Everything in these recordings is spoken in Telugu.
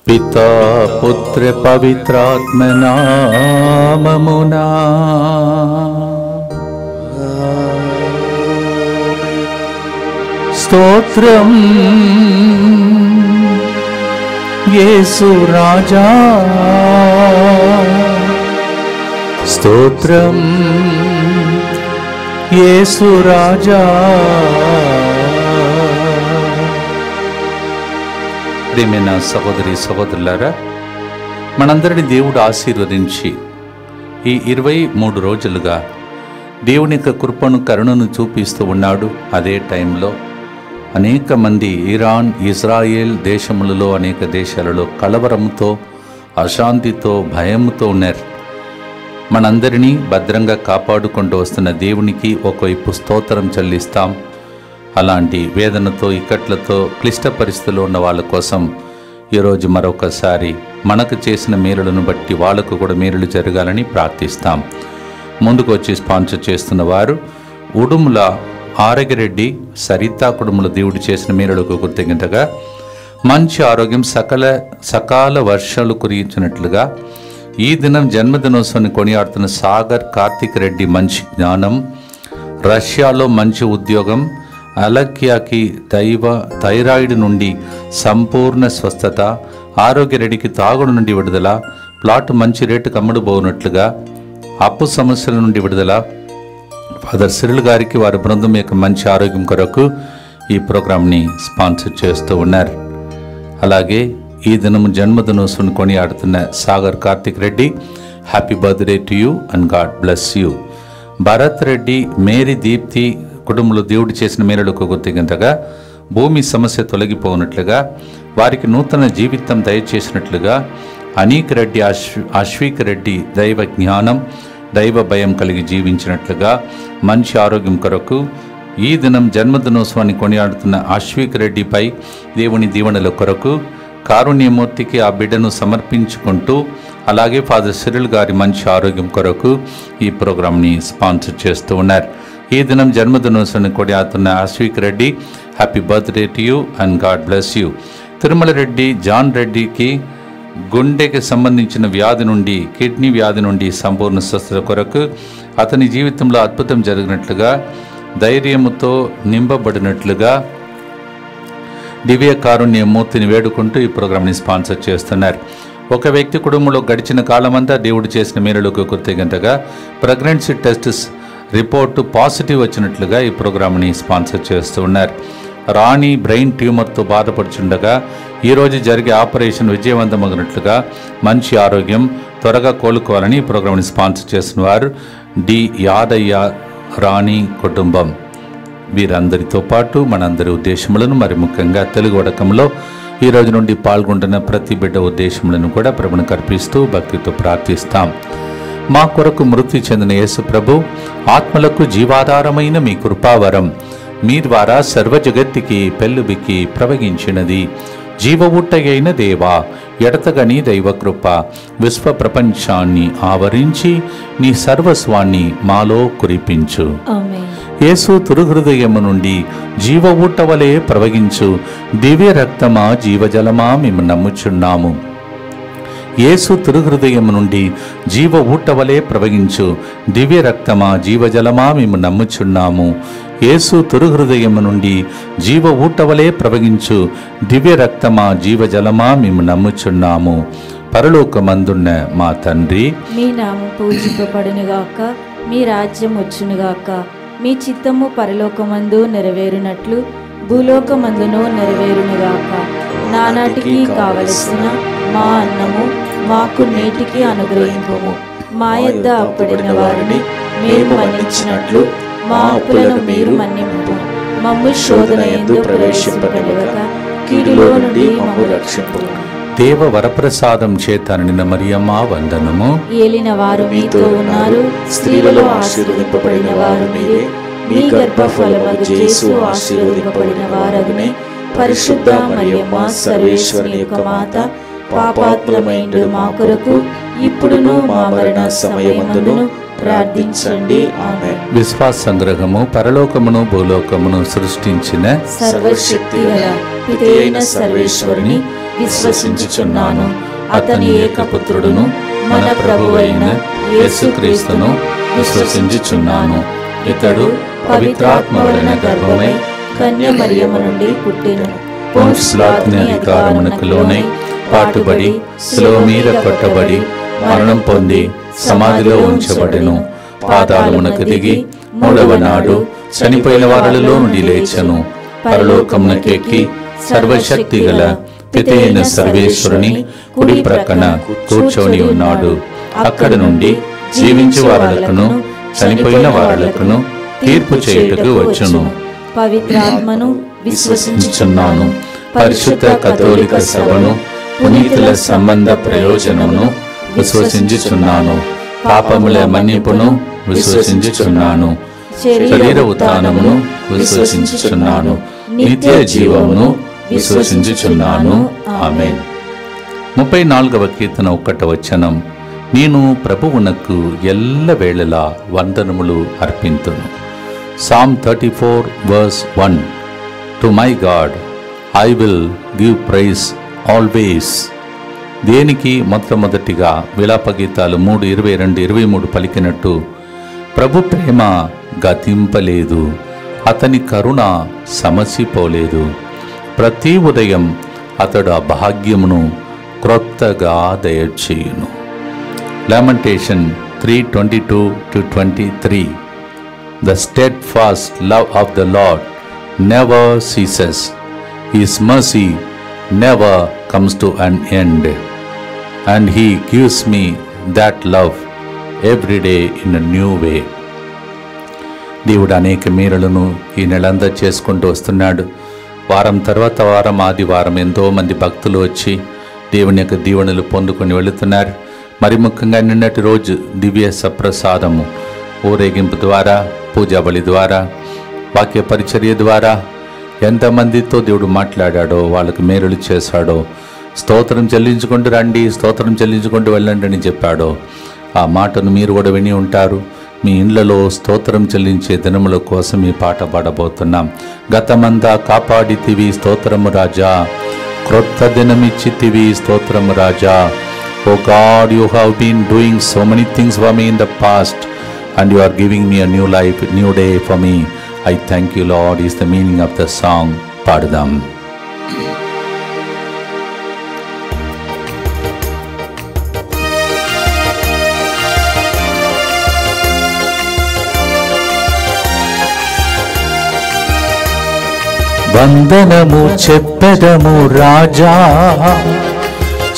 పితా పుత్ర పవిత్రాత్మ నామమునా స్తోత్రం యేసు రాజా, స్తోత్రం యేసు రాజా. ప్రియమైన సహోదరి సహోదరులారా, మనందరిని దేవుడు ఆశీర్వదించి ఈ 23 రోజులుగా దేవుని యొక్క కృపను కరుణను చూపిస్తూ ఉన్నాడు. అదే టైంలో అనేక మంది ఇరాన్, ఇజ్రాయేల్ దేశములలో అనేక దేశాలలో కలవరంతో, అశాంతితో, భయంతో ఉన్నారు. మనందరినీ భద్రంగా కాపాడుకుంటూ వస్తున్న దేవునికి ఒకవైపు స్తోత్రం చెల్లిస్తాం. అలాంటి వేదనతో, ఇక్కట్లతో, క్లిష్ట పరిస్థితుల్లో ఉన్న వాళ్ళ కోసం ఈరోజు మరొకసారి మనకు చేసిన మేలులను బట్టి వాళ్ళకు కూడా మేలులు జరగాలని ప్రార్థిస్తాం. ముందుకు వచ్చి స్పాన్సర్ చేస్తున్న వారు ఉడుముల ఆరగిరెడ్డి, సరితా కుటుంబంలో దేవుడు చేసిన మేలులకు కృతజ్ఞతగా మంచి ఆరోగ్యం, సకాల వర్షాలు కురియించినట్లుగా ఈ దినం జన్మదినోత్సవాన్ని కొనియాడుతున్న సాగర్ కార్తిక్ రెడ్డి మంచి జ్ఞానం, రష్యాలో మంచి ఉద్యోగం, అలక్యాకి థైరాయిడ్ నుండి సంపూర్ణ స్వస్థత, ఆరోగ్యరెడ్డికి తాగుడు నుండి విడుదల, ప్లాట్ మంచి రేటుకు అమ్ముడుపోనట్లుగా, అప్పు సమస్యల నుండి విడుదల. ఫాదర్ సిరిల్ గారికి వారి బృందం యొక్క మంచి ఆరోగ్యం కొరకు ఈ ప్రోగ్రాంని స్పాన్సర్ చేస్తూ ఉన్నారు. అలాగే ఈ దినం జన్మదినోత్సవం కొనియాడుతున్న Sagar Karthik Reddy, happy birthday to you and God bless you. Bharat Reddy, Mary Deepti కుటుంబంలో దేవుడు చేసిన మేలులకు కృతజ్ఞతగా భూమి సమస్య తొలగిపోనట్లుగా, వారికి నూతన జీవితం దయచేసినట్లుగా, అనీక్ రెడ్డి, అశ్విక్ రెడ్డి దైవ జ్ఞానం, దైవ భయం కలిగి జీవించినట్లుగా మంచి ఆరోగ్యం కొరకు ఈ దినం జన్మదినోత్సవాన్ని కొనియాడుతున్న అశ్విక్ రెడ్డిపై దేవుని దీవెనల కొరకు కారుణ్యమూర్తికి ఆ బిడ్డను సమర్పించుకుంటూ, అలాగే ఫాదర్ సిరిల్ గారి మంచి ఆరోగ్యం కొరకు ఈ ప్రోగ్రాంని స్పాన్సర్ చేస్తూ ఉన్నారు. ఈ దినం జన్మదినోత్సవాన్ని కొనియాడుతున్న Ashwik Reddy, happy birthday to you and God bless you. Tirumala Reddy, John రెడ్డికి గుండెకి సంబంధించిన వ్యాధి నుండి, కిడ్నీ వ్యాధి నుండి సంపూర్ణ స్వస్థత కొరకు, అతని జీవితంలో అద్భుతం జరిగినట్లుగా, ధైర్యముతో నింపబడినట్లుగా దివ్య కారుణ్య మూర్తిని వేడుకుంటూ ఈ ప్రోగ్రాంని స్పాన్సర్ చేస్తున్నారు. ఒక వ్యక్తి కుటుంబంలో గడిచిన కాలమంతా దేవుడు చేసిన మేలులకు కృతజ్ఞతగా ప్రెగ్నెన్సీ టెస్ట్ రిపోర్టు పాజిటివ్ వచ్చినట్లుగా ఈ ప్రోగ్రాంని స్పాన్సర్ చేస్తూ ఉన్నారు. రాణి బ్రెయిన్ ట్యూమర్తో బాధపడుచుండగా ఈరోజు జరిగే ఆపరేషన్ విజయవంతమగినట్లుగా మంచి ఆరోగ్యం, త్వరగా కోలుకోవాలని ఈ ప్రోగ్రాంని స్పాన్సర్ చేస్తున్న వారు డి యాదయ్య, రాణి కుటుంబం. వీరందరితో పాటు మనందరి ఉద్దేశములను, మరి ముఖ్యంగా తెలుగు వడకంలో ఈ రోజు నుండి పాల్గొంటున్న ప్రతి బిడ్డ ఉద్దేశములను కూడా ప్రభువును కర్పిస్తూ భక్తితో ప్రార్థిస్తాం. మా కొరకు మృతి చెందిన యేసు ప్రభు ఆత్మలకు జీవాధారమైన మీ కృపావరం మీ ద్వారా సర్వ జగత్తుకి పెళ్ళుబికి ప్రవగించినది. జీవ ఊట్టయైన దేవా, ఎడతగని దైవకృప విశ్వ ప్రపంచాన్ని ఆవరించి నీ సర్వస్వాన్ని మాలో కురిపించు. యేసు తురుహృదయము నుండి జీవ ఊట వలె ప్రవగించు దివ్య రక్తమా, జీవజలమా మేము నమ్ముచున్నాము. యేసు తిరుహృదయం నుండి జీవ ఊట వలె ప్రవగించు దివ్య రక్తమా, జీవజలమా మేము నమ్ముచున్నాము. యేసు తిరుహృదయం నుండి జీవ ఊట వలె ప్రవగించు దివ్య రక్తమా, జీవజలమా మేము నమ్ముచున్నాము. పరలోకమందున్న మా తండ్రి, మీ నామం పూజింపబడునుగాక, మీ రాజ్యం వచ్చునుగాక, మీ చిత్తము పరలోకమందు నెరవేరునట్లు భూలోకమందును నెరవేరునుగాక. నానాటికి కావలసిన మా అన్నము మాకు నేటికి అనుగ్రహింపము. మా యొద్ద అప్పుడైన వారిని మేము మన్నించినట్లు మా అప్పులను మీరు మన్నింపు. మమ్ము శోధన యందు ప్రవేశింపనివ్వక కీడులో నుండి మమ్ము రక్షింపు. దేవ వరప్రసాదం చేత నిన్న మరియమ్మ వందనము. ఏలిన వారు మీతో ఉన్నారు, స్త్రీలలో ఆశీర్వదింపబడిన వారు మీరే. మీ గర్భఫలమగు యేసు ఆశీర్వదింపబడిన వారగునే. పరిశుద్ధ మరియమ్మ సర్వేశ్వరుని యొక్క మాత, పాపాత్ములమైండు మా కొరకు ఇప్పుడును మా మరణ సమయమందును ప్రార్థించండి. ఆమేన్. విశ్వాస సంగ్రహము. పరలోకమును భూలోకమును సృష్టించిన సర్వశక్తిగల పితైన సర్వేశ్వరుని విశ్వసించుచున్నాను. అతని ఏకపుత్రుడును మన ప్రభువైన యేసుక్రీస్తును విశ్వసించుచున్నాను. ఇతడు పవిత్రాత్మ వలన గర్భమై కన్య మరియమ్మ నుండి పుట్టెను. పొంత్యు పిలాతుని అధికారమునకు లోనై పాటుబడి శిలువ మీద కొట్టబడి మరణం పొంది సమాధిలో ఉంచబడెను. పాతాళమునకు దిగి మూడవ నాడు చనిపోయిన వారిలో నుండి లేచెను. పరలోకమునకెక్కి సర్వశక్తి గల పిత అయిన సర్వేశ్వరుని కుడి ప్రక్కన కూర్చొని ఉన్నాడు. అక్కడ నుండి జీవించు వారలకును చనిపోయిన వారలకును తీర్పు చేయుటకు వచ్చును. పవిత్రాత్మను విశ్వసించుచున్నాను. పరిశుద్ధ కథోలిక సభను, పునీతుల సంబంధ ప్రయోజనమును విశ్వసించుచున్నాను. పాపముల మన్నిపును విశ్వసించుచున్నాను. శరీర ఉత్థానమును విశ్వసించుచున్నాను. నిత్య జీవమును విశ్వసించుచున్నాను. ఆమేన్. 34వ కీర్తన 1వ వచనం. నేను ప్రభువునకు ఎల్లవేళలా వందనములు అర్పింతును. Psalm 34 verse 1. To my God I will give praise always. దేనికి మొట్టమొదటిగా విలాపగీతాలు 3:22-23 పలికినట్టు ప్రభు ప్రేమ గతింపలేదు, అతని కరుణ సమసిపోలేదు. ప్రతి ఉదయం అతడు ఆ భాగ్యమును క్రొత్తగా దయచేయును. Lamentation 3:22-23. The steadfast love of the Lord never ceases. His mercy never comes to an end. And He gives me that love every day in a new way. దేవుడు అనేక మేలులను ఈ నెలంతా చేసుకుంటూ వస్తున్నాడు. వారం తర్వాత వారం ఆదివారం ఎంతోమంది భక్తులు వచ్చి దేవుని యొక్క దీవెనలు పొందుకొని వెళుతున్నారు. మరి ముఖ్యంగా నిన్నటి రోజు దివ్య సప్రసాదము ఊరేగింపు ద్వారా, పూజా బలి ద్వారా, వాక్య పరిచర్య ద్వారా ఎంతమందితో దేవుడు మాట్లాడాడో, వాళ్ళకి మేలులు చేశాడో, స్తోత్రం చెల్లించుకుంటూ రండి, స్తోత్రం చెల్లించుకుంటూ వెళ్ళండి అని చెప్పాడో ఆ మాటను మీరు కూడా విని ఉంటారు. మీ ఇండ్లలో స్తోత్రం చెల్లించే దినముల కోసం ఈ పాట పాడబోతున్నాం. గతమంతా కాపాడితివి స్తోత్రము రాజా, క్రొత్త దినమిచ్చితివి స్తోత్రము రాజా. Oh God, you have been doing so many things for me in the past and you are giving me a new life, new day for me. I thank you, Lord, is the meaning of the song. Padadam. వందనము చెప్పెదము రాజా,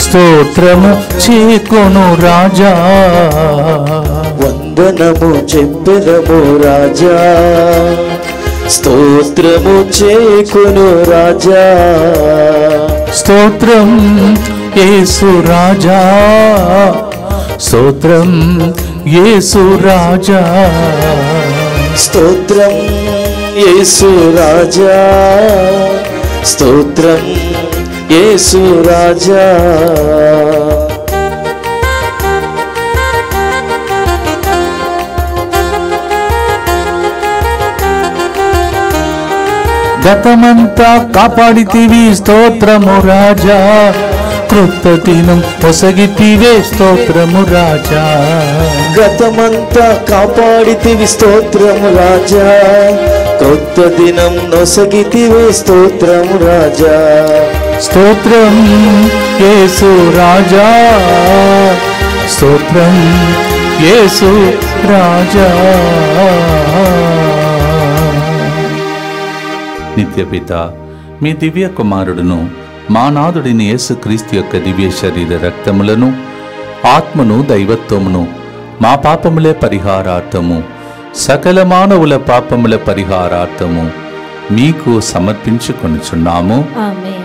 స్తోత్రము చేకొను రాజా. వందనము చెప్పెదము రాజా, స్తోత్రము చేకొను రాజా. స్తోత్రం యేసు రాజా, స్తోత్రం యేసు రాజా. స్తోత్రం యేసు రాజా, స్తోత్రం యేసు రాజా. గతమంతా కాపాడితివి స్తోత్రము రాజా, క్రొత్త దినం పొసగితివే స్తోత్రము రాజా. గతమంతా కాపాడితివి స్తోత్రము రాజా, క్రొత్త దినం నొసగితివే స్తోత్రము రాజా. స్తోత్రం యేసు రాజా, స్తోత్రం యేసు రాజా. నిత్యపిత, మీ దివ్య కుమారుడును మా నాథుడిని యేసుక్రీస్తు యొక్క దివ్య శరీర రక్తములను, ఆత్మను, దైవత్వమును మా పాపములే పరిహారార్థము, సకల మానవుల పాపముల పరిహారార్థము మీకు సమర్పించుకొనుచున్నాము. ఆమేన్.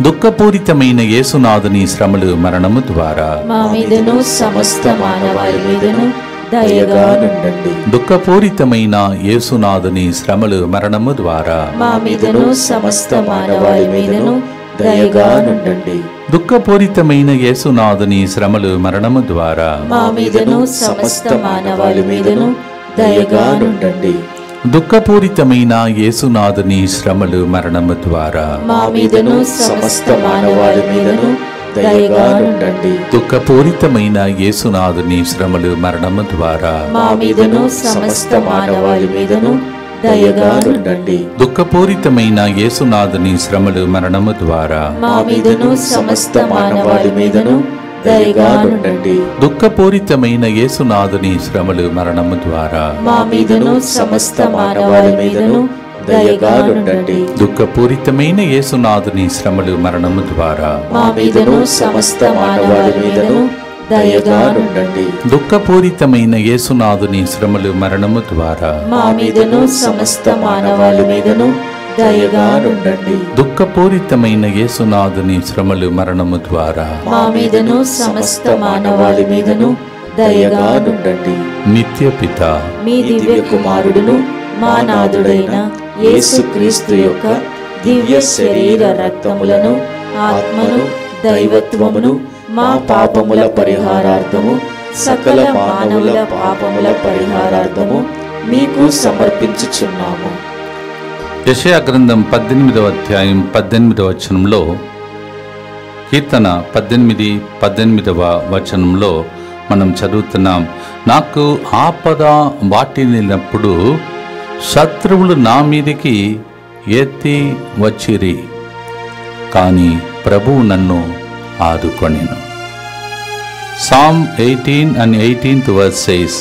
దుఃఖపూరితమైన యేసునాథుని శ్రమలు, మరణము ద్వారా మా మీదను సమస్త మానవాళి మీదను దయగా నుండండి. దుఃఖపూరితమైన యేసునాథుని శ్రమలు, మరణము ద్వారా మా మీదను సమస్త మానవాళి మీదను దయగా నుండండి. దుఃఖపూరితమైన యేసునాథుని శ్రమలు, మరణము ద్వారా మా మీదను సమస్త మానవాళి మీదను దయగా నుండండి. దుఃఖపూరితమైన యేసునాథుని శ్రమలు మరణము ద్వారా మా మీదను సమస్త మానవాళి మీదను దయగా నుండండి. దుఃఖపూరితమైన యేసునాథుని శ్రమలు మరణము ద్వారా మా మీదను సమస్త మానవాళి మీదను దయగా నుండండి. దుఃఖపూరితమైన యేసునాథుని శ్రమలు మరణము ద్వారా మా మీదను సమస్త మానవాళి మీదను దయగా నుండండి. దుఃఖపూరితమైన యేసునాథుని శ్రమలు మరణము ద్వారా మా మీదను సమస్త మానవాళి మీదను దయగా నుండండి. దుఃఖపూరితమైన యేసునాథుని శ్రమలు మరణము ద్వారా మా మీదను సమస్త మానవాళి మీదను దయగా నుండండి. దుఃఖపూరితమైన యేసునాథుని శ్రమలు మరణము ద్వారా మా మీదను సమస్త మానవాళి మీదను దయగా నుండండి. దుఃఖపూరితమైన యేసునాథుని శ్రమలు మరణము ద్వారా మా మీదను సమస్త మానవాళి మీదను దయగా నుండండి. నిత్య పిత మీ దివ్య కుమారుడును మా నాథుడైన యేసుక్రీస్తు యొక్క దివ్య శరీర రక్తములను ఆత్మను దైవత్వమును మా పాపముల పరిహారార్థము సకల మానవుల పాపముల పరిహారార్థము మీకు సమర్పించుచున్నాము. యెషయా గ్రంథం 18వ అధ్యాయం 18వ వచనంలో, కీర్తన 18వ వచనంలో మనం చదువుతున్నాం. నాకు ఆపద వాటిల్లినప్పుడు శత్రువులు నా మీదికి ఎత్తి వచ్చిరి, కానీ ప్రభువు నన్ను ఆదుకొనెను. Psalm 18 and 18th verse says,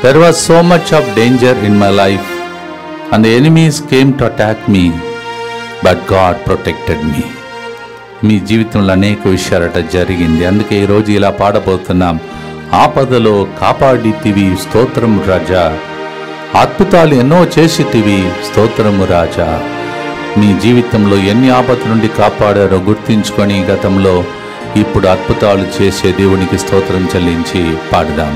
There was so much of danger in my life, and the enemies came to attack me, but God protected me. మీ జీవితంలో అనేక విషయాలట జరిగింది. అందుకే ఈరోజు ఇలా పాడబోతున్నాం. ఆపదలో కాపాడితివి స్తోత్రము రాజా, అద్భుతాలు ఎన్నో చేసితివి స్తోత్రము రాజా. మీ జీవితంలో ఎన్ని ఆపద నుండి కాపాడారో గుర్తించుకొని గతంలో ఇప్పుడు అద్భుతాలు చేసే దేవునికి స్తోత్రం చెల్లించి పాడదాం.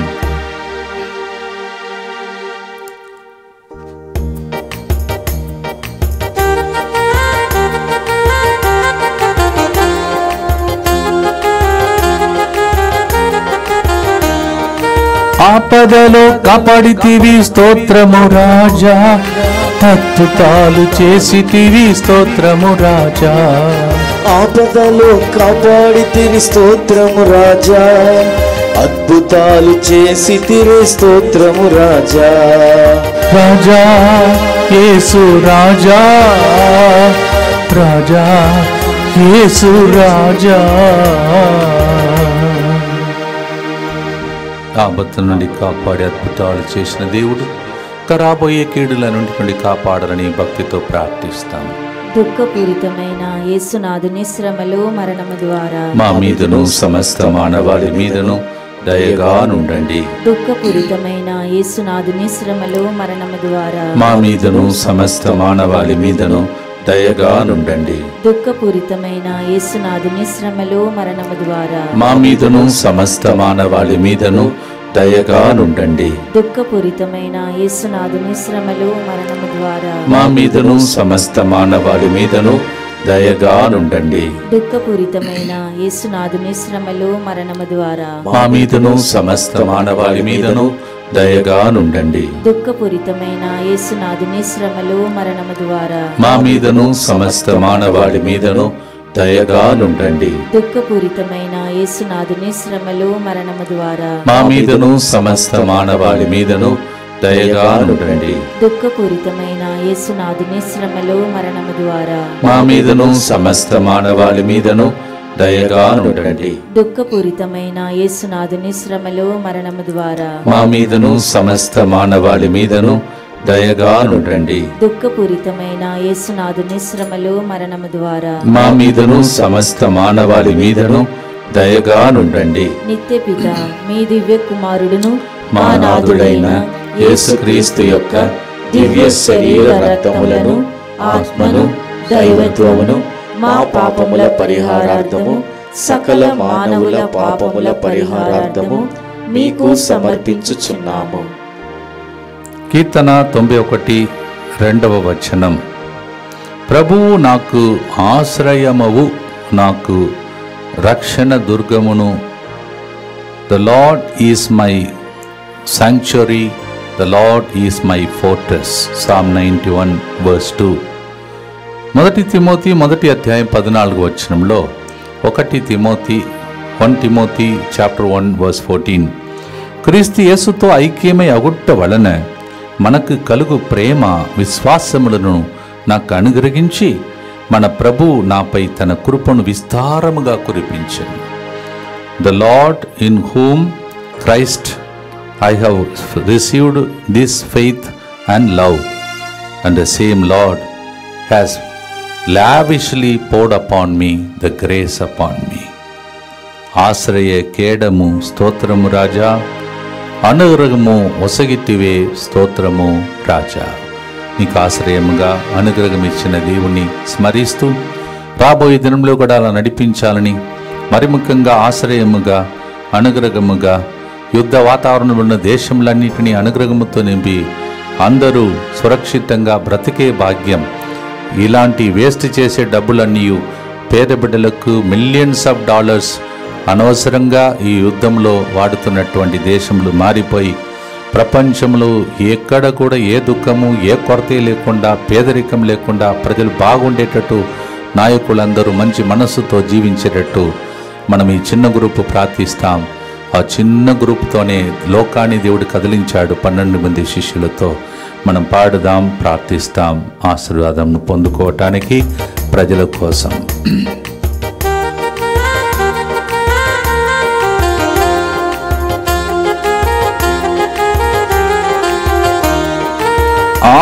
ఆపదలో కాపాడితివి స్తోత్రము రాజా, అద్భుతాలు చేసితివి స్తోత్రము రాజా. ఆపదలో కాపాడితివి స్తోత్రము రాజా, అద్భుతాలు చేసితివి స్తోత్రము రాజా. రాజా యేసు రాజా, రాజా యేసు రాజా. ఆపద నుండి కాపాడి అద్భుతాలు చేసిన దేవుడు రాబోయే కీడుల నుండి కాపాడాలని భక్తితో ప్రార్థిస్తాం. దుఃఖపూరితమైన యేసునాథుని శ్రమలు మరణము ద్వారా మా మీదను సమస్త మానవాళి మీదను దయగా నుండండి. దుఃఖపూరితమైన యేసునాథుని శ్రమలు మరణము ద్వారా మా మీదను సమస్త మానవాళి మీదను దయగా నుండండి. దుఃఖపూరితమైన యేసునాథుని శ్రమలు మరణము ద్వారా మా మీదను సమస్త మానవాళి మీదను దయగా నుండండి. దుఃఖపూరితమైన యేసునాథుని శ్రమలు మరణము ద్వారా మా మీదను సమస్త మానవాళి మీదను దయగా నుండండి. దుఃఖపూరితమైన యేసునాథుని శ్రమలు మరణము ద్వారా మా మీదను సమస్త మానవాళి మీదను దయగా నుండండి. దుఃఖపూరితమైన యేసునాథుని శ్రమలు మరణము ద్వారా మా మీదను సమస్త మానవాళి మీదను దయగా నుండండి. దుఃఖపూరితమైన యేసునాథుని శ్రమలు మరణము ద్వారా మా మీదను సమస్త మానవాళి మీదను దయగా నుండండి. దుఃఖపూరితమైన యేసునాథుని శ్రమలు మరణము ద్వారా మా మీదను సమస్త మానవాళి మీదను దయగా నుండండి. దుఃఖపూరితమైన యేసునాథుని శ్రమలు మరణము ద్వారా మా మీదను సమస్త మానవాళి మీదను దయగా నుండండి. దుఃఖపూరితమైన యేసునాథుని శ్రమలు మరణము ద్వారా మా మీదను సమస్త మానవాళి మీదను దయగా నుండండి. నిత్య పిత మీ దివ్య కుమారుడును మా నాథుడైన యేసుక్రీస్తు యొక్క దివ్య శరీర రక్తములను ఆత్మను దైవత్వమును మా పాపముల పరిహారార్థము సకల మానవుల పాపముల పరిహారార్థము మీకు సమర్పించుచున్నాము. కీర్తన 91:2 వచనం. ప్రభువు నాకు ఆశ్రయమవు, నాకు రక్షణ దుర్గమును. The Lord is my sanctuary the Lord is my fortress. Psalm 91 verse 2. మొదటి తిమోతి మొదటి అధ్యాయం 14 వచనంలో 1 తిమోతి చాప్టర్ 1 verse 14, క్రీస్తు యేసుతో ఐక్యమై అగుట్ట వలన మనకు కలుగు ప్రేమ విశ్వాసములను నాకు అనుగ్రహించి మన ప్రభువు నాపై తన కృపను విస్తారముగా కురిపించెను. The Lord in whom Christ I have received this faith and love, and the same Lord has lavishly poured upon me the grace upon me. ఆశ్రయ కేడము స్తోత్రము రాజా, అనుగ్రహము ఒసగితివే స్తోత్రము రాజా. నీకు ఆశ్రయముగా అనుగ్రహం ఇచ్చిన దేవుణ్ణి స్మరిస్తూ రాబోయే దినంలో కూడా అలా నడిపించాలని, మరి ముఖ్యంగా ఆశ్రయముగా అనుగ్రహముగా యుద్ధ వాతావరణంలో ఉన్న దేశములన్నిటినీ అనుగ్రహముతో నింపి అందరూ సురక్షితంగా బ్రతికే భాగ్యం, ఇలాంటి వేస్ట్ చేసే డబ్బులన్నీ పేద బిడ్డలకు మిలియన్స్ ఆఫ్ డాలర్స్ అనవసరంగా ఈ యుద్ధంలో వాడుతున్నటువంటి దేశములు మారిపోయి ప్రపంచంలో ఎక్కడ కూడా ఏ దుఃఖము ఏ కొరత లేకుండా పేదరికం లేకుండా ప్రజలు బాగుండేటట్టు నాయకులందరూ మంచి మనస్సుతో జీవించేటట్టు మనం ఈ చిన్న గ్రూపు ప్రార్థిస్తాం. ఆ చిన్న గ్రూప్తోనే లోకాన్ని దేవుడు కదిలించాడు 12 మంది శిష్యులతో. మనం పాడుదాం, ప్రార్థిస్తాం ఆశీర్వాదంను పొందుకోవటానికి ప్రజల కోసం.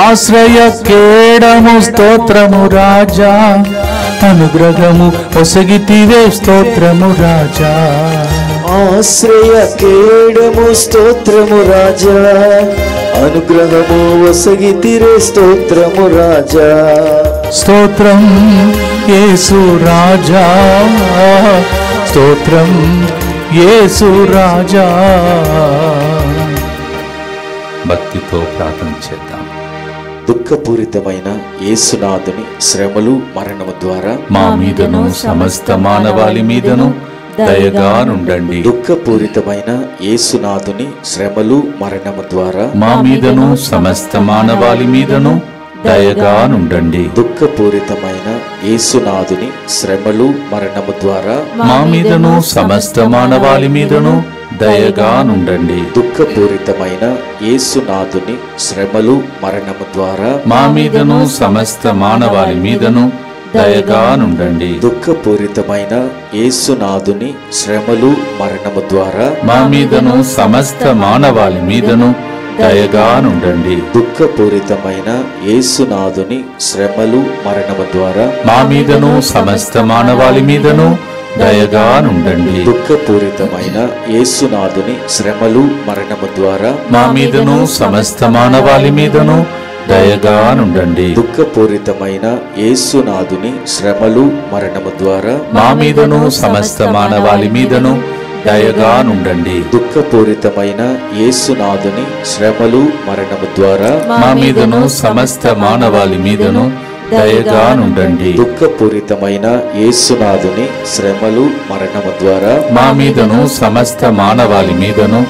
ఆశ్రయ కేడము స్తోత్రము రాజా, అనుగ్రహము ఒసగితివే స్తోత్రము రాజా. ఆశ్రయ కేడము స్తోత్రము రాజా, అనుగ్రహము ఒసగితిరే స్తోత్రము రాజా. స్తోత్రం యేసు రాజా, స్తోత్రం యేసు రాజా. భక్తితో ప్రార్థన చేద్దాం. దుఃఖపూరితమైన యేసునాథుని శ్రమలు మరణము ద్వారా మా మీదను సమస్త మానవాళి మీదను దయగా నుండండి. దుఃఖపూరితమైన యేసునాథుని శ్రమలు మరణము ద్వారా మా మీదను సమస్త మానవాళి మీదను దయగా నుండండి. దుఃఖపూరితమైన యేసునాథుని శ్రమలు మరణము ద్వారా మా మీదను సమస్త మానవాళి మీదను దయగా నుండండి. దుఃఖపూరితమైన యేసునాథుని శ్రమలు మరణము ద్వారా మా మీదను సమస్త మానవాళి మీదను దయగా నుండండి. దుఃఖపూరితమైన యేసునాథుని శ్రమలు మరణము ద్వారా మా మీదను సమస్త మానవాళి మీదను దయగా నుండండి. దుఃఖపూరితమైన యేసునాథుని శ్రమలు మరణము ద్వారా మా మీదను సమస్త మానవాళి మీదను దయగా నుండండి. దుఃఖపూరితమైన యేసునాథుని శ్రమలు మరణము ద్వారా మా మీదను సమస్త మానవాళి మీదను దయగా నుండండి. దుఃఖపూరితమైన యేసునాథుని శ్రమలు మరణము ద్వారా మా మీదను సమస్త మానవాళి మీదను దయగా నుండండి. దుఃఖపూరితమైన యేసునాథుని శ్రమలు మరణము ద్వారా మా మీదను సమస్త మానవాళి మీదను దయగా నుండండి. దుఃఖపూరితమైన యేసునాథుని శ్రమలు మరణము ద్వారా మా మీదను సమస్త మానవాళి మీదను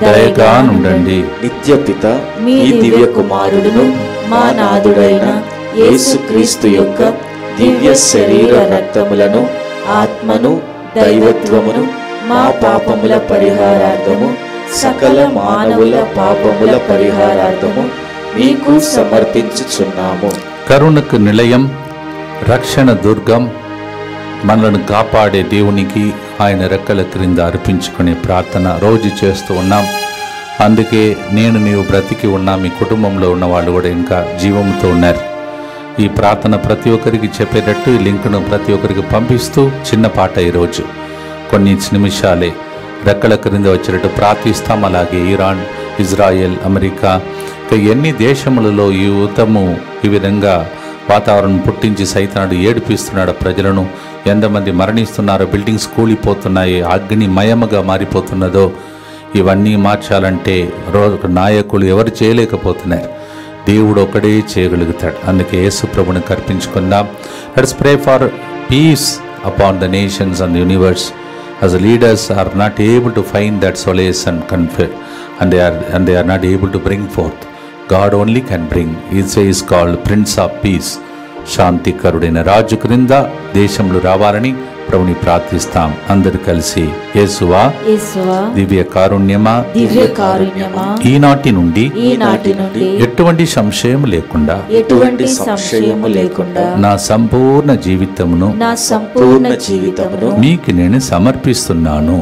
దయగా నుండండి. నిత్యపిత మీ దివ్య కుమారుడును మా నాథుడైన యేసుక్రీస్తు యొక్క దివ్య శరీర రక్తములను ఆత్మను దైవత్వమును మా పాపముల పరిహారార్థము సకల మానవుల పాపముల పరిహారార్థము మీకు సమర్పించుచున్నాము. కరుణకు నిలయం, రక్షణ దుర్గం, మనలను కాపాడే దేవునికి ఆయన రెక్కల క్రింద అర్పించుకునే ప్రార్థన రోజు చేస్తూ ఉన్నాం. అందుకే నీవు బ్రతికి ఉన్నా, మీ కుటుంబంలో ఉన్న వాళ్ళు కూడా ఇంకా జీవంతో ఉన్నారు. ఈ ప్రార్థన ప్రతి ఒక్కరికి చెప్పేటట్టు ఈ లింక్ను ప్రతి ఒక్కరికి పంపిస్తూ చిన్న పాట ఈరోజు కొన్ని నిమిషాలే రెక్కల క్రింద వచ్చేటట్టు ప్రార్థిస్తాం. అలాగే ఇరాన్, ఇజ్రాయెల్, అమెరికా, ఇక ఎన్ని దేశములలో ఈ యుద్ధము ఈ విధంగా వాతావరణం పుట్టించి సైతానుడు ఏడిపిస్తున్నాడు ప్రజలను. ఎంతమంది మరణిస్తున్నారో, బిల్డింగ్స్ కూలిపోతున్నాయి, అగ్నిమయముగా మారిపోతున్నదో, ఇవన్నీ మార్చాలంటే నాయకులు ఎవరు చేయలేకపోతున్నారు. దేవుడు ఒకడే చేయగలుగుతాడు. అందుకే యేసు ప్రభుని కర్పించుకుందాం. Let's pray for peace upon the nations and universe as the leaders are not able to find that solace and comfort. and they are not able to bring forth. God only can bring. He is called Prince of Peace. శాంతికరుడైన రాజు క్రింద దేశంలో రావాలని ప్రభుని ప్రార్థిస్తాం. అందరు కలిసి యేసువా దివ్య కారుణ్యమా ఈనాటి నుండి ఎటువంటి సంశయం లేకుండా నా సంపూర్ణ జీవితమును మీకు నేను సమర్పిస్తున్నాను.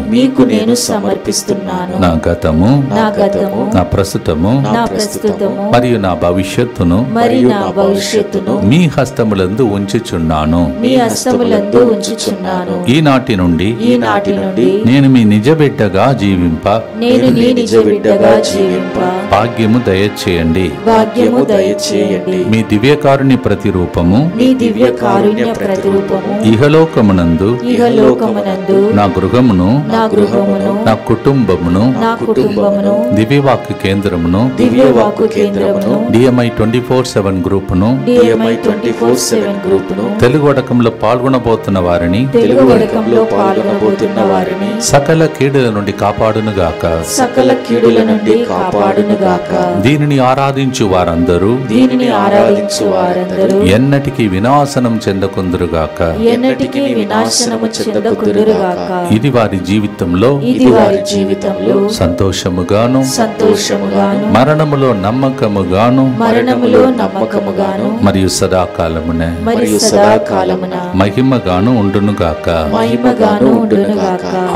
నా గతము నా ప్రస్తుతము మరియు నా భవిష్యత్తును మీ హస్తములందు ఉంచుచున్నాను. ఈనాటి నుండి నేను మీ నిజ బిడ్డగా జీవింప భాగ్యము దయచేయండి. మీ దివ్యకారుణ్య ప్రతిరూపము ఇహలోకమునందు నా గృహమును నా కుటుంబమును దివ్యవాక్య కేంద్రమును DMI 24/7 గ్రూపును తెలుగు వడకంలో పాల్గొనబోతున్న వారిని సకల కీడుల నుండి కాపాడునుగాక. దీనిని ఆరాధించు వారందరూ ఎన్నటికీ వినాశనం చెందకుందురుగాక. ఇది వారి జీవితంలో సంతోషముగాను మరణములో నమ్మకముగాను మరియు సదాకాలమున మహిమగాను ఉండునుగాక.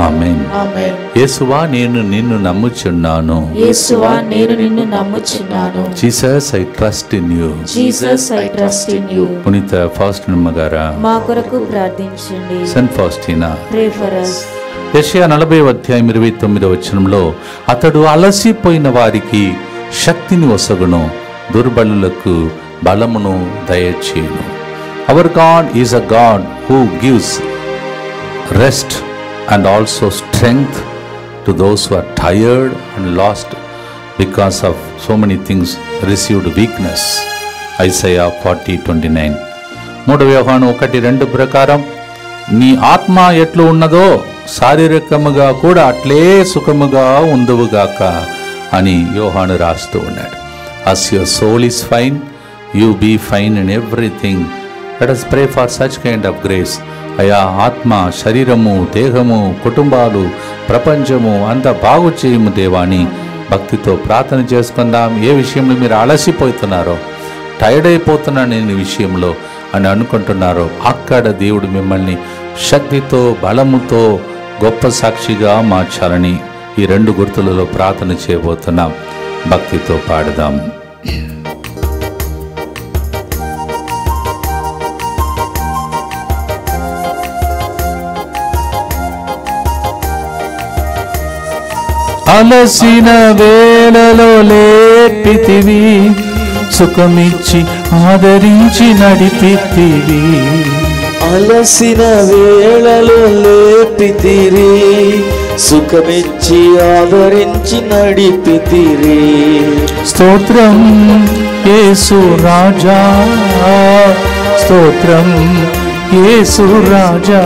ఆమేన్. యేసువా నేను నిన్ను నమ్ముచున్నాను. Jesus I trust in you. పునీత ఫాస్టినా గారా మా కొరకు ప్రార్థించండి. Saint Faustina pray for us. Yeshaya 40:29 అతడు అలసిపోయిన వారికి శక్తిని వసగును, దుర్బలులకు బలమును దయచేయును. Our God is a God who gives rest and also strength to those who are tired and lost because of so many things, received weakness. Isaiah 40:29. 3 యోహాను 1:2 ప్రకారం నీ ఆత్మ ఎట్లు ఉన్నదో శారీరకముగా కూడా అట్లే సుఖముగా ఉందువుగాక అని యోహాను రాస్తూ ఉన్నాడు. As your soul is fine, you be fine in everything. Let us pray for such kind of grace. అయా ఆత్మ, శరీరము, దేహము, కుటుంబాలు, ప్రపంచము అంతా బాగు చేయము దేవాని భక్తితో ప్రార్థన చేసుకుందాం. ఏ విషయంలో మీరు అలసిపోతున్నారో, టైర్డ్ అయిపోతున్నాను నేను విషయంలో అని అనుకుంటున్నారో అక్కడ దేవుడు మిమ్మల్ని శక్తితో బలముతో గొప్ప సాక్షిగా మార్చాలని ఈ 2 గుర్తులలో ప్రార్థన చేయబోతున్నాం. భక్తితో పాడదాం. అలసిన వేళలో లేపితివి, సుఖమిచ్చి ఆదరించి నడిపితివి. అలసిన వేళలో లేపితిరి, సుఖమిచ్చి ఆదరించి నడిపితిరి. స్తోత్రం యేసు రాజా, స్తోత్రం యేసు రాజా.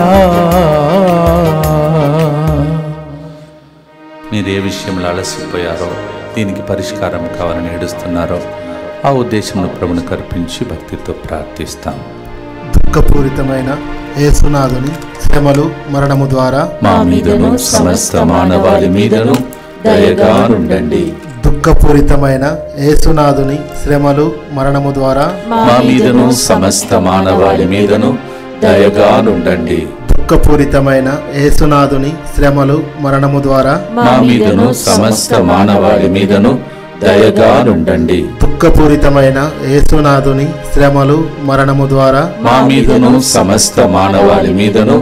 మీరు ఏ విషయంలో అలసిపోయారో, దీనికి పరిష్కారం కావాలని ఏడుస్తున్నారో ఆ ఉద్దేశంలో ప్రభుని కర్పించి భక్తితో ప్రార్థిస్తాం. దుఃఖపూరితమైన యేసునాథుని శ్రమలు మరణము ద్వారా మా మీదను సమస్త మానవాళి మీదను దయగా నుండండి. దుఃఖపూరితమైన యేసునాథుని శ్రమలు మరణము ద్వారా మా మీదను సమస్త మానవాళి మీదను దయగా నుండండి. దుఃఖపూరితమైన యేసునాథుని శ్రమలు మరణము ద్వారా మా మీదను సమస్త మానవాళి మీదను దయగా నుండండి. దుఃఖపూరితమైన యేసునాథుని శ్రమలు మరణము ద్వారా మా మీదను సమస్త మానవాళి మీదను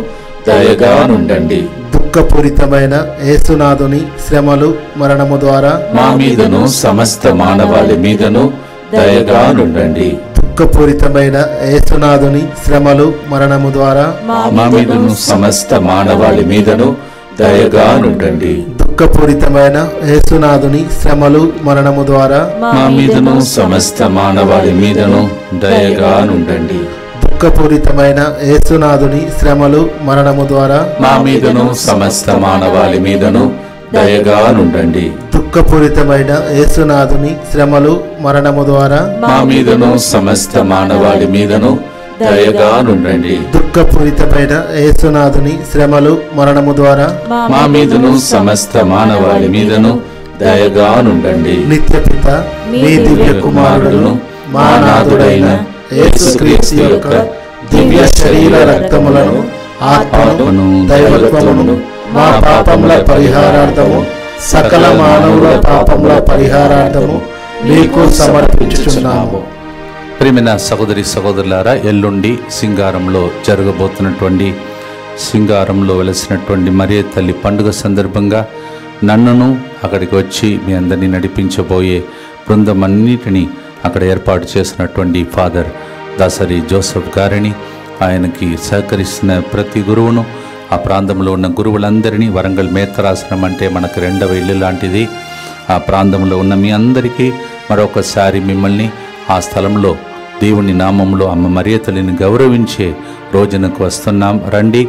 దయగా నుండండి. దుఃఖపూరితమైన యేసునాథుని శ్రమలు మరణము ద్వారా మా మీదను సమస్త మానవాళి మీదను దయగా నుండండి. దుఃఖపూరితమైన యేసునాథుని శ్రమలు మరణము ద్వారా మా మీదను సమస్త మానవాళి మీదను దయగా నుండండి. దుఃఖపూరితమైన యేసునాథుని శ్రమలు మరణము ద్వారా మా మీదను సమస్త మానవాళి మీదను దయగా నుండండి. దుఃఖపూరితమైన యేసునాథుని శ్రమలు మరణము ద్వారా మా మీదను సమస్త మానవాళి మీదను దయగా నుండండి. దుఃఖపూరితమైన యేసునాథుని శ్రమలు మరణము ద్వారా మా మీదను సమస్త మానవాళి మీదను దయగా నుండండి. దుఃఖపూరితమైన యేసునాథుని శ్రమలు మరణము ద్వారా మా మీదను సమస్త మానవాళి మీదను దయగా నుండండి. నిత్యపిత మీ దివ్య కుమారుడును మా నాథుడైన యేసుక్రీస్తు యొక్క దివ్య శరీర రక్తములను ఆత్మను దైవత్వమును మా పాపముల పరిహారార్థము సకల మానవుల పాపముల పరిహారార్థము మీకు సమర్పించుచున్నాము. ప్రియమైన సహోదరి సహోదరులారా, ఎల్లుండి సింగారంలో జరగబోతున్నటువంటి సింగారంలో వెలసినటువంటి మరియ తల్లి పండుగ సందర్భంగా నన్నును అక్కడికి వచ్చి మీ అందరినీ నడిపించబోయే బృందం అన్నిటినీ అక్కడ ఏర్పాటు చేసినటువంటి ఫాదర్ దాసరి జోసెఫ్ గారిని, ఆయనకి సహకరిస్తున్న ప్రతి గురువును, ఆ ప్రాంతంలో ఉన్న గురువులందరినీ, వరంగల్ మేత్తరాసనం అంటే మనకు రెండవ ఇల్లు లాంటిది, ఆ ప్రాంతంలో ఉన్న మీ అందరికీ మరొకసారి మిమ్మల్ని ఆ స్థలంలో దేవుని నామంలో అమ్మ మరియ తల్లిని గౌరవించే రోజునకు వస్తున్నాం. రండి,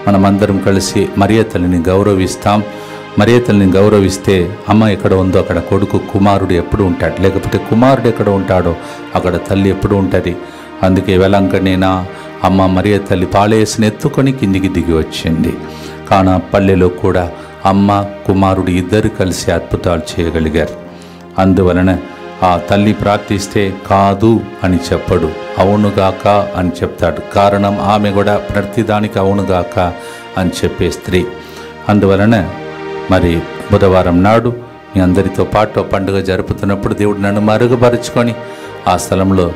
మనమందరం కలిసి మరియ తల్లిని గౌరవిస్తాం. మరియ తల్లిని గౌరవిస్తే అమ్మ ఎక్కడ ఉందో అక్కడ కొడుకు కుమారుడు ఎప్పుడు ఉంటాడు, లేకపోతే కుమారుడు ఎక్కడ ఉంటాడో అక్కడ తల్లి ఎప్పుడు ఉంటుంది. అందుకే వెలంకనేనా అమ్మ మరియ తల్లి పాలేసిని ఎత్తుకొని కిందికి దిగి వచ్చింది. కానా పల్లెలో కూడా అమ్మ కుమారుడు ఇద్దరు కలిసి అద్భుతాలు చేయగలిగారు. అందువలన ఆ తల్లి ప్రార్థిస్తే కాదు అని చెప్పడు, అవునుగాక అని చెప్తాడు. కారణం ఆమె కూడా ప్రతిదానికి అవునుగాక అని చెప్పే స్త్రీ. అందువలన మరి బుధవారం నాడు మీ అందరితో పాటు పండుగ జరుపుతున్నప్పుడు దేవుడు నన్ను మరుగుపరుచుకొని ఆ స్థలంలో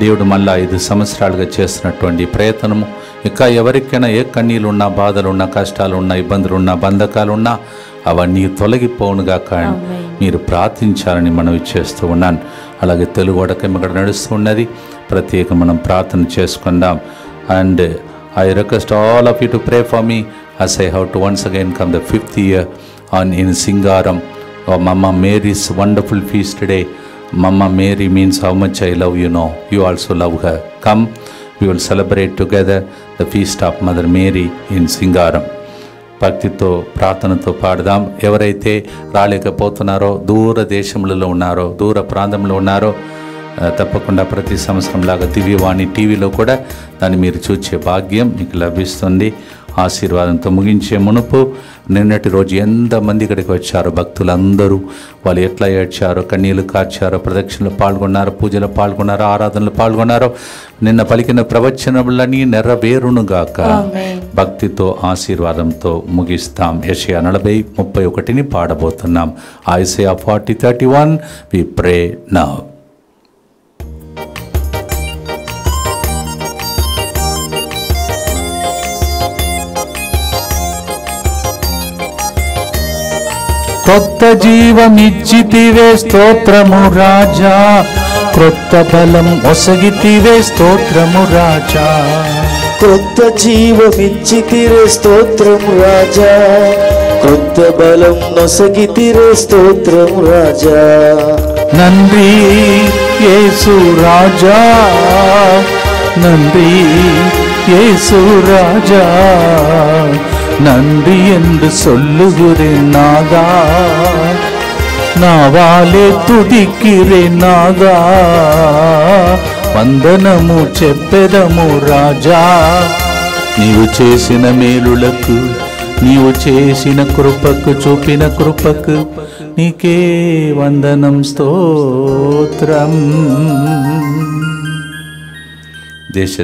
దేవుడు మళ్ళా 5 సంవత్సరాలుగా చేస్తున్నటువంటి ప్రయత్నము, ఇంకా ఎవరికైనా ఏ కన్నీళ్ళున్నా, బాధలున్నా, కష్టాలున్నా, ఇబ్బందులున్నా, బంధకాలున్నా అవన్నీ తొలగిపోనుగాక మీరు ప్రార్థించాలని మనవి చేస్తూ ఉన్నాను. అలాగే తెలుగు వడకం ఇక్కడ నడుస్తూ ఉన్నది, ప్రత్యేక మనం ప్రార్థన చేసుకుందాం. And I request all of you to pray for me as I have to once again come the 5th year in Singaram. Mama Mary's wonderful feast today. Mama Mary means how much I love you, know you also love her. Come, we will celebrate together the feast of Mother Mary in Singaram. భక్తితో ప్రార్థనతో పాడదాం. ఎవరైతే రాలేకపోతున్నారో, దూర దేశములలో ఉన్నారో, దూర ప్రాంతంలో ఉన్నారో, తప్పకుండా ప్రతి సంవత్సరం లాగా దివ్యవాణి టీవీలో కూడా దాన్ని మీరు చూసే భాగ్యం మీకు లభిస్తుంది. ఆశీర్వాదంతో ముగించే మునుపు నిన్నటి రోజు ఎంతమంది ఇక్కడికి వచ్చారో భక్తులందరూ, వాళ్ళు ఎట్లా ఏడ్చారో, కన్నీళ్ళు కార్చారో, ప్రదక్షిణలో పాల్గొన్నారో, పూజలో పాల్గొన్నారో, ఆరాధనలో పాల్గొన్నారో, నిన్న పలికిన ప్రవచనములన్నీ నెరవేరునుగాక. భక్తితో ఆశీర్వాదంతో ముగిస్తాం. యెషయా 40:31 పాడబోతున్నాం. Isaiah 40:31 we pray now. కొత్త జీవమిచ్చితివే స్తోత్రము రాజా, క్రొత్త బలం ఒసగితివే స్తోత్రము రాజా. కొత్త జీవమిచ్చితిరే స్తోత్రము రాజా, క్రొత్త బలం నొసగితిరే స్తోత్రము రాజా. நன்றி இயேசு ராஜா, நன்றி இயேசு ராஜா, நன்றி என்று சொல்லுகிறேன் நாதா, నావాలే తుదికిరేన్ నాదా, వందనము చెప్పెదము రాజా. నీవు చేసిన మేలులకు, నీవు చేసిన కృపకు, చూపిన కృపకు నీకే వందనం స్తోత్రం.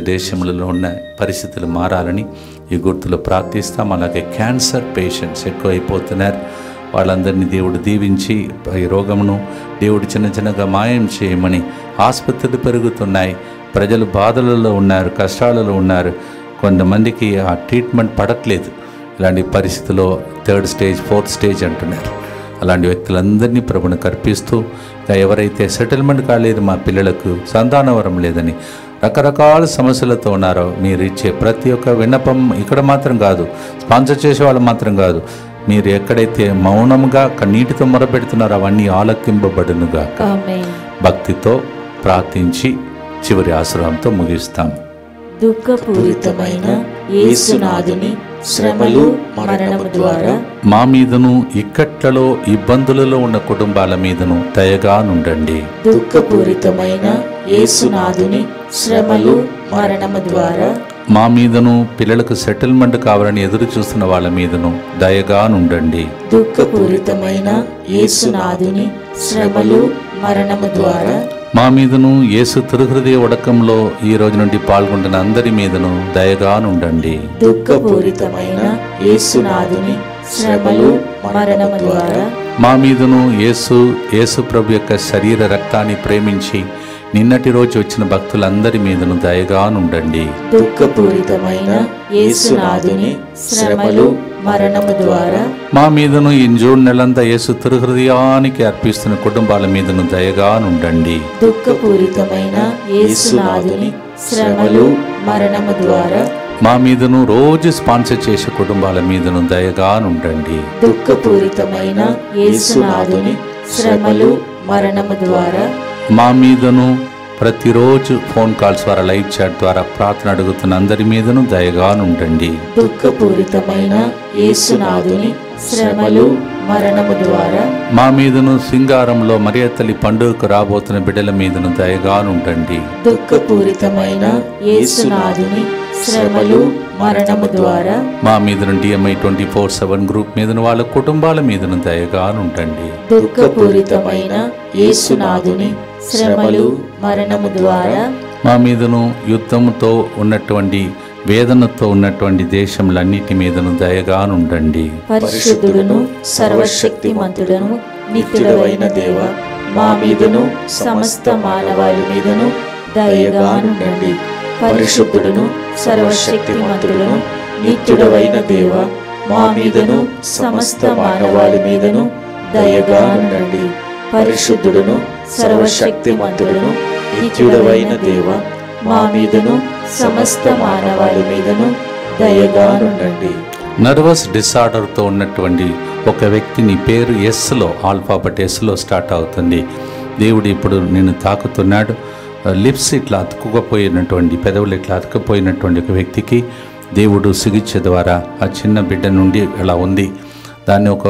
దేశములలో ఉన్న పరిస్థితులు మారాలని ఈ గుర్తులో ప్రార్థిస్తాం. అలాగే క్యాన్సర్ పేషెంట్స్ ఎక్కువైపోతున్నారు, వాళ్ళందరినీ దేవుడు దీవించి ఈ రోగమును దేవుడు చిన్నగా మాయం చేయమని. ఆసుపత్రులు పెరుగుతున్నాయి, ప్రజలు బాధలలో ఉన్నారు, కష్టాలలో ఉన్నారు, కొంతమందికి ఆ ట్రీట్మెంట్ పడట్లేదు. ఇలాంటి పరిస్థితుల్లో 3rd స్టేజ్ 4th స్టేజ్ అంటున్నారు. అలాంటి వ్యక్తులందరినీ ప్రభుని కర్పిస్తూ, ఎవరైతే సెటిల్మెంట్ కాలేదు, మా పిల్లలకు సంతానవరం లేదని రకరకాల సమస్యలతో ఉన్నారో, మీరు ఇచ్చే ప్రతి ఒక్క విన్నపం ఇక్కడ మాత్రం కాదు, స్పాన్సర్ చేసే వాళ్ళు మాత్రం కాదు, మీరు ఎక్కడైతే మౌనంగా కన్నీటితో మొరపెడుతున్నారో అవన్నీ ఆలకింపబడునుగా. భక్తితో ప్రార్థించి చివరి ఆశ్రమంతో ముగిస్తాం. దుఃఖపూరితమైన యేసునాథుని శ్రమలు మరణము ద్వారా మా మీదను ఇక్కట్లలో ఇబ్బందులలో ఉన్న కుటుంబాల మీదను దయగా నుండండి. దుఃఖపూరితమైన యేసునాథుని శ్రమలు మరణము ద్వారా మా మీదను పిల్లలకు సెటిల్మెంట్ కావాలని ఎదురు చూస్తున్న వాళ్ళ మీదను దయగా నుండండి. దుఃఖపూరితమైన యేసునాథుని శ్రమలు మరణము ద్వారా మా మీదను యేసు తిరుహృదయ ఉడకంలో ఈ రోజు నుండి పాల్గొంటున్న అందరి మీదను దయగా నుండండి. దుఃఖపూరితమైన యేసునాథుని శ్రమలు మరణము ద్వారా మా మీదను యేసు ప్రభు యొక్క శరీర రక్తాన్ని ప్రేమించి నిన్నటి రోజు వచ్చిన భక్తులందరి మీదను దయగా నుండండి. దుఃఖపూరితమైన యేసునాథుని శ్రమలు మరణము ద్వారా మా మీదను ఈ జూన్ నెలంతా యేసు తిరుహృదయానికి అర్పిస్తున్న కుటుంబాల మీదను దయగా నుండండి. దుఃఖపూరితమైన యేసునాథుని శ్రమలు మరణము ద్వారా మా మీదను రోజు స్పాన్సర్ చేసే కుటుంబాల మీదను దయగా నుండండి. దుఃఖపూరితమైన యేసునాథుని శ్రమలు మరణము ద్వారా మా మీదను ప్రతిరోజు ఫోన్ కాల్స్ ద్వారా లైవ్ చాట్ ద్వారా ప్రార్థన అడుగుతున్న అందరి మీదను దయగా నుండండి. దుఃఖపూరితమైన యేసునాథుని శ్రమలు మరణము ద్వారా మా మీదను సింగారంలో మరియ తల్లి పండుగకు రాబోతున్న బిడ్డల మీదను దయగా నుండండి. దుఃఖపూరితమైన యేసునాథుని శ్రమలు మరణము ద్వారా మా మీదను DMI 24/7 గ్రూప్ మీదను వాళ్ళ కుటుంబాల మీదను దయగా నుండండి. దుఃఖపూరితమైన యేసునాథుని శ్రమలు మరణము ద్వారా మా మీదను యుద్ధముతో ఉన్నటువంటి వేదనతో ఉన్నటువంటి దేశములన్నిటి మీదను దయగా నుండండి. పరిశుద్ధుడును సర్వశక్తిమంతుడును నిత్యుడవైన దేవ, మా మీదను సమస్త మానవాళి మీదను దయగా నుండండి. పరిశుద్ధుడును సర్వశక్తిమంతుడును నిత్యుడవైన దేవ, మా మీదను సమస్త మానవాళి మీదను దయగా నుండండి. పరిశుద్ధుడును సర్వశక్తిమంతుడును నిత్యుడవైన దేవ, మా మీదను సమస్త మానవాళి మీదను దయగా నుండండి. నర్వస్ డిసార్డర్తో ఉన్నటువంటి ఒక వ్యక్తిని పేరు ఎస్లో ఆల్ఫాబెట్ ఎస్లో స్టార్ట్ అవుతుంది. దేవుడు ఇప్పుడు నిన్ను తాకుతున్నాడు. లిప్స్ ఇట్లా అతుక్కుపోయినటువంటి పెదవులు ఇట్లా అతుక్కుపోయినటువంటి ఒక వ్యక్తికి దేవుడు సిగిచ్చే ద్వారా ఆ చిన్న బిడ్డ నుండి అలా ఉంది. దాన్ని ఒక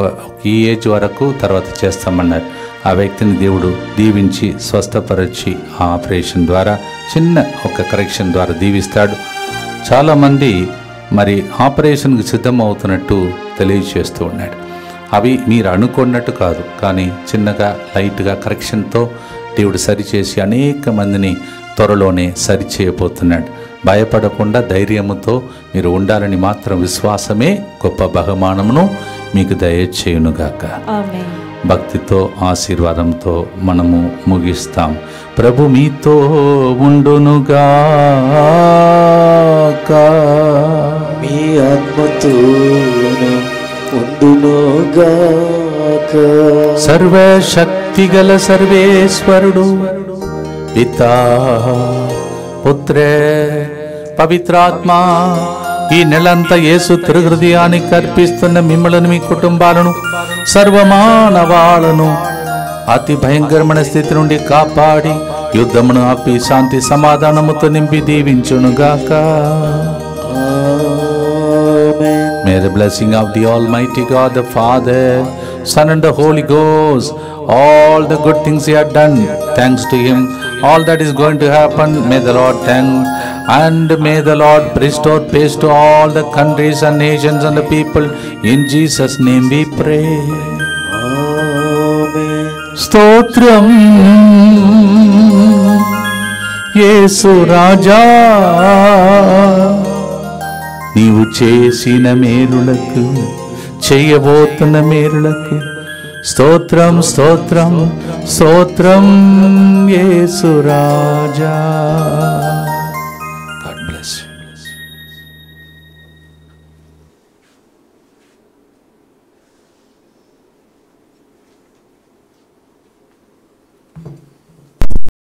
ఈ ఏజ్ వరకు తర్వాత చేస్తామన్నారు. ఆ వ్యక్తిని దేవుడు దీవించి స్వస్థపరిచి ఆ ఆపరేషన్ ద్వారా చిన్న ఒక కరెక్షన్ ద్వారా దీవిస్తాడు. చాలామంది మరి ఆపరేషన్కి సిద్ధం అవుతున్నట్టు తెలియచేస్తూ ఉన్నాడు. అవి మీరు అనుకున్నట్టు కాదు, కానీ చిన్నగా లైట్గా కరెక్షన్తో దేవుడు సరిచేసి అనేక మందిని త్వరలోనే సరిచేయబోతున్నాడు. భయపడకుండా ధైర్యముతో మీరు ఉండాలని మాత్రం విశ్వాసమే గొప్ప బహుమానమును మీకు దయచేయునుగాక. ఆమేన్. భక్తితో ఆశీర్వాదంతో మనము ముగిస్తాం. ప్రభు మీతో ఉండునుగాక, మీ ఆత్మతోను ఉండునుగాక. సర్వశక్తిగల సర్వేశ్వరుడు పితా పుత్రే పవిత్రాత్మ ఈ నెలంతా యేసు తిరుహృదయానికి అర్పిస్తున్న మిమ్మలను మీ కుటుంబాలను సర్వమానవాళను అతి భయంకరమైన స్థితి నుండి కాపాడి యుద్ధమును ఆపి శాంతి సమాధానముతో నింపి దీవించునుగాక. May the blessing of the Almighty God, the Father, Son and the Holy Ghost, all the good things He had done, thanks to Him, all that is going to happen, may the Lord thank, and may the Lord restore peace to all the countries and nations and the people. In Jesus' name we pray. Amen. Stotram Yesu Raja, నీవు చేసిన మేలులకు చేయబోతున్న మేలులకు స్తోత్రం స్తోత్రం స్తోత్రం యేసు రాజా.